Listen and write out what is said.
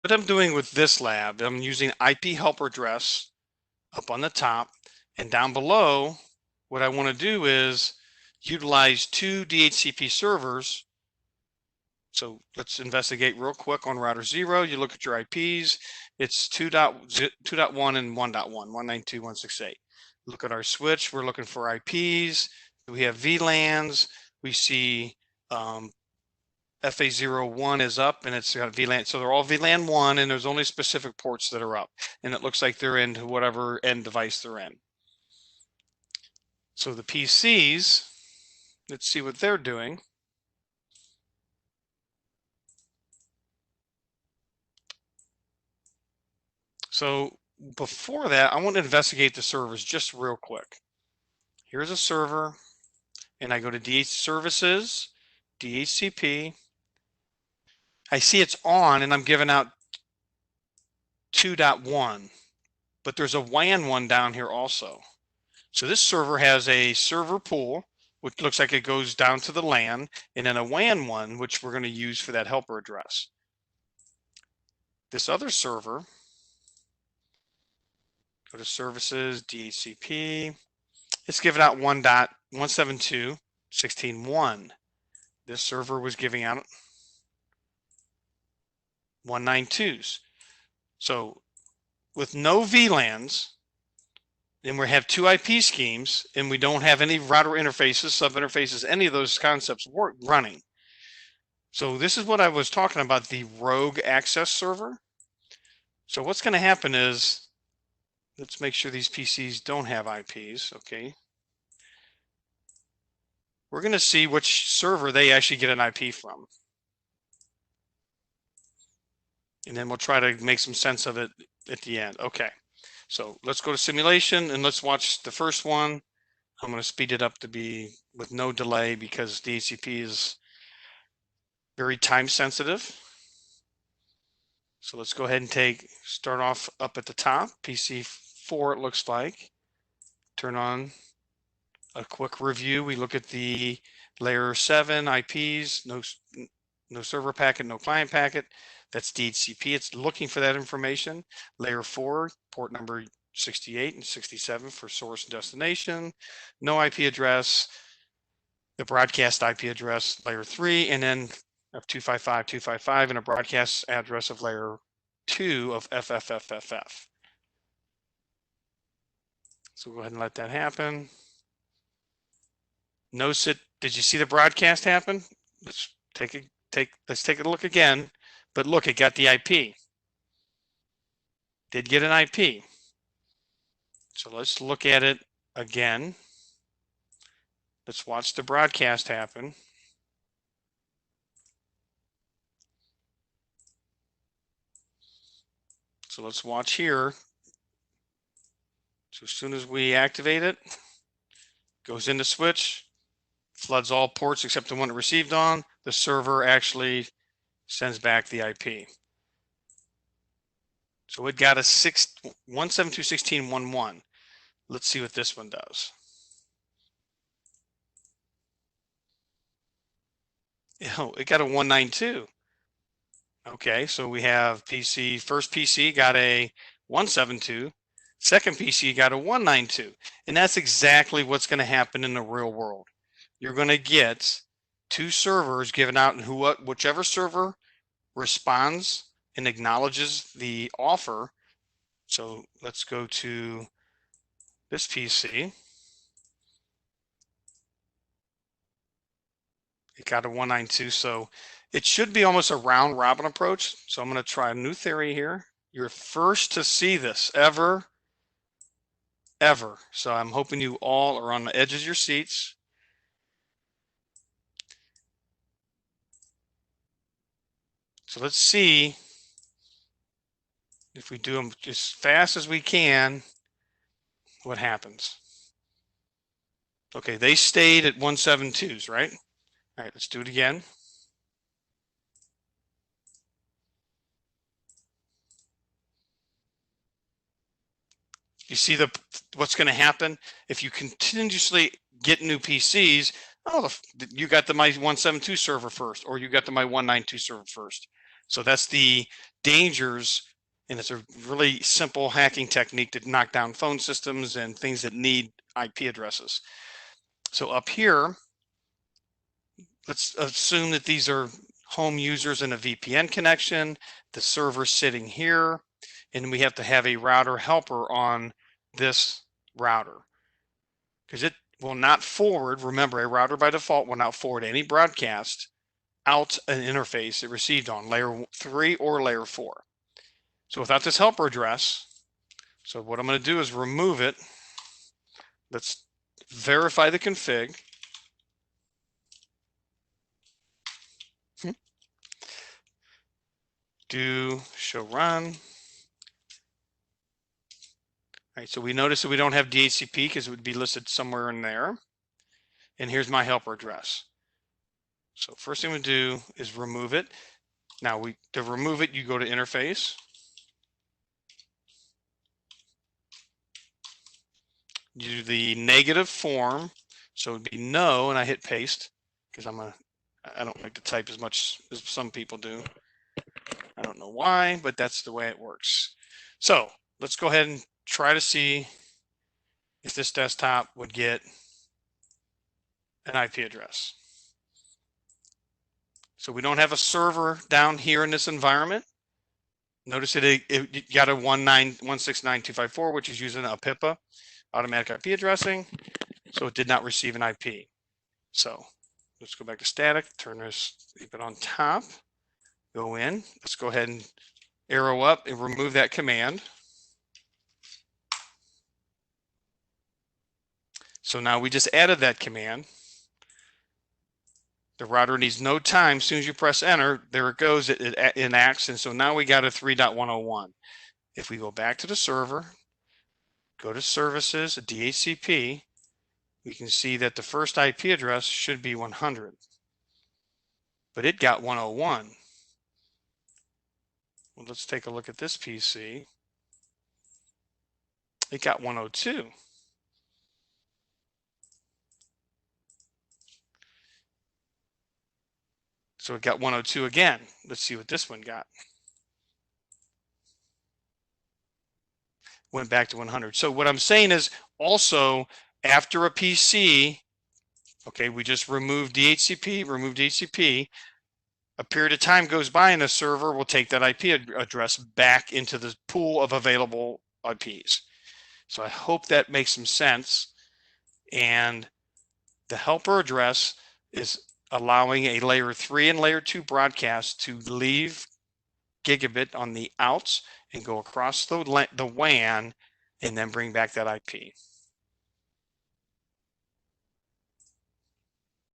what I'm doing with this lab, I'm using IP helper address up on the top, and down below, what I want to do is utilize 2 DHCP servers. So let's investigate real quick on router 0. You look at your IPs, it's 2.1 and 1.1, 192.168. Look at our switch, we're looking for IPs. We have VLANs, we see FA01 is up and it's got VLAN. So they're all VLAN 1 and there's only specific ports that are up. And it looks like they're into whatever end device they're in. So the PCs, let's see what they're doing. So before that, I want to investigate the servers just real quick. Here's a server, and I go to DH Services, DHCP. I see it's on, and I'm giving out 2.1, but there's a WAN one down here also. So this server has a server pool, which looks like it goes down to the LAN, and then a WAN one, which we're going to use for that helper address. This other server, go to Services, DHCP. It's giving out 1.172.16.1. This server was giving out 192s. So with no VLANs, and we have 2 IP schemes, and we don't have any router interfaces, sub interfaces, any of those concepts running. So this is what I was talking about, the rogue access server. So what's going to happen is, let's make sure these PCs don't have IPs, okay. We're going to see which server they actually get an IP from. And then we'll try to make some sense of it at the end. Okay, so let's go to simulation and let's watch the first one. I'm going to speed it up to be with no delay because DHCP is very time sensitive. So let's go ahead and start off up at the top, PC 4 it looks like. Turn on a quick review. We look at the layer 7 IPs, no server packet, no client packet. That's DHCP. It's looking for that information. Layer 4, port number 68 and 67 for source and destination. No IP address. The broadcast IP address, layer 3, and then of 255.255 and a broadcast address of layer 2 of FFFFF. So go ahead and let that happen. Notice it. Did you see the broadcast happen? Let's take a look again. But look, it got the IP. Did get an IP. So let's look at it again. Let's watch the broadcast happen. So let's watch here. So as soon as we activate it, goes into switch, floods all ports except the one it received on. The server actually sends back the IP. So it got a 172.16.1.1. Let's see what this one does. Oh, it got a 192. Okay, so we have first PC got a 172, second PC got a 192. And that's exactly what's going to happen in the real world. You're going to get 2 servers given out, and whichever server responds and acknowledges the offer. So let's go to this PC. It got a 192, so it should be almost a round robin approach. So I'm going to try a new theory here. You're first to see this ever. So I'm hoping you all are on the edges of your seats. So let's see if we do them as fast as we can, what happens. Okay, they stayed at 172s, right? All right, let's do it again. You see what's going to happen if you continuously get new PCs. Oh, you got the my 172 server first, or you got the my 192 server first. So that's the dangers, and it's a really simple hacking technique to knock down phone systems and things that need IP addresses. So up here, let's assume that these are home users in a VPN connection, the server sitting here, and we have to have a router helper on this router because it will not forward. Remember, a router by default will not forward any broadcast out an interface it received on layer 3 or layer 4. So without this helper address, so what I'm going to do is remove it. Let's verify the config. Do show run. All right, so we notice that we don't have DHCP because it would be listed somewhere in there. And here's my helper address. So first thing we do is remove it. Now to remove it, you go to interface. You do the negative form. So it would be no, and I hit paste because I don't like to type as much as some people do. I don't know why, but that's the way it works. So let's go ahead and try to see if this desktop would get an IP address. So we don't have a server down here in this environment. Notice that it got a 192.169.254, which is using a PIPA, automatic IP addressing. So it did not receive an IP. So let's go back to static, turn this, keep it on top, go in. Let's go ahead and arrow up and remove that command. So now we just added that command. The router needs no time. As soon as you press enter, there it goes, it enacts. And so now we got a 3.101. If we go back to the server, go to services, a DHCP, we can see that the first IP address should be 100, but it got 101. Well, let's take a look at this PC. It got 102. So it got 102 again. Let's see what this one got. Went back to 100. So what I'm saying is also after a PC, okay, we just removed DHCP, a period of time goes by and the server will take that IP address back into the pool of available IPs. So I hope that makes some sense. And the helper address is allowing a layer 3 and layer 2 broadcast to leave gigabit on the outs and go across the WAN and then bring back that IP.